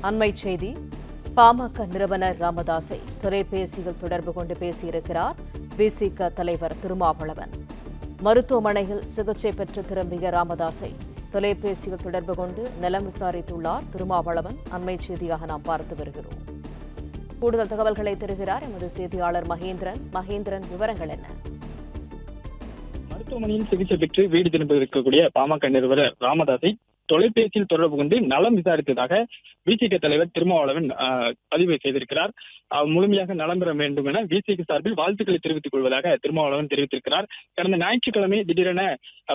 அண்மைச் செய்தி. பாமக நிறுவனர் ராமதாஸை தொலைபேசியில் தொடர்பு கொண்டு பேசியிருக்கிறார் விசிக தலைவர் திருமாவளவன். மருத்துவமனையில் சிகிச்சை பெற்று திரும்பிய ராமதாஸை தொலைபேசியில் தொடர்பு கொண்டு நலம் விசாரித்துள்ளார் திருமாவளவன். அண்மைச் செய்தியாக நாம் பார்த்து வருகிறோம். கூடுதல் தகவல்களை தருகிறார் எமது செய்தியாளர் மகேந்திரன். விவரங்கள் என்ன? மருத்துவமனையில் சிகிச்சை பெற்று வீடு திரும்பியிருக்கக்கூடிய பாமக நிறுவனர் ராமதாஸை தொலைபேசியில் தொடர்பு கொண்டு நலம் விசாரித்ததாக விசிக தலைவர் திருமாவளவன் பதிவு செய்திருக்கிறார். முழுமையாக நலம் பெற வேண்டும் என விசிக சார்பில் வாழ்த்துக்களை தெரிவித்துக் கொள்வதாக திருமாவளவன் தெரிவித்திருக்கிறார். கடந்த ஞாயிற்றுக்கிழமை திடீரென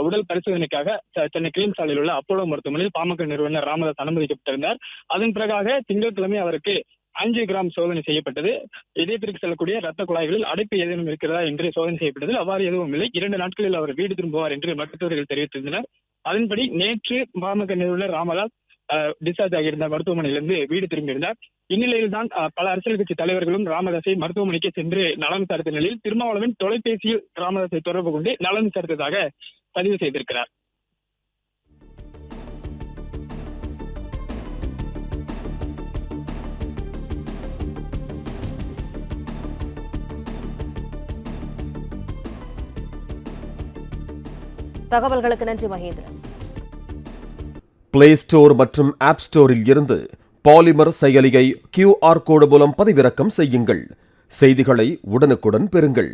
உடல் பரிசோதனைக்காக சென்னை கிளீன் சாலையில் உள்ள அப்போலோ மருத்துவமனையில் பாமக நிறுவனர் ராமதாஸ் அனுமதிக்கப்பட்டிருந்தார். அதன் பிறகாக திங்கட்கிழமை அவருக்கு 5 கிராம் சோதனை செய்யப்பட்டது. இதயத்திற்கு செல்லக்கூடிய ரத்த குழாய்களில் அடைப்பு ஏதேனும் இருக்கிறதா என்று சோதனை செய்யப்பட்டது. அவ்வாறு எதுவும் இல்லை. 2 நாட்களில் அவர் வீடு திரும்புவார் என்று மருத்துவர்கள் தெரிவித்திருந்தனர். அதன்படி நேற்று பாமக நிறுவனர் ராமதாஸ் டிஸ்சார்ஜ் ஆகியிருந்த மருத்துவமனையிலிருந்து வீடு திரும்பியிருந்தார். இந்நிலையில்தான் பல அரசியல் கட்சி தலைவர்களும் ராமதாஸை மருத்துவமனைக்கு சென்று நலம் விசாரித்த நிலையில் திருமாவளவன் தொலைபேசியில் ராமதாஸை தொடர்பு கொண்டு நலம் விசாரித்ததாக பதிவு செய்திருக்கிறார். தகவல்களுக்கு நன்றி மகேந்திரன். பிளே ஸ்டோர் மற்றும் ஆப் ஸ்டோரில் இருந்து பாலிமர் செயலியை QR கோடு மூலம் பதிவிறக்கம் செய்யுங்கள். செய்திகளை உடனுக்குடன் பெறுங்கள்.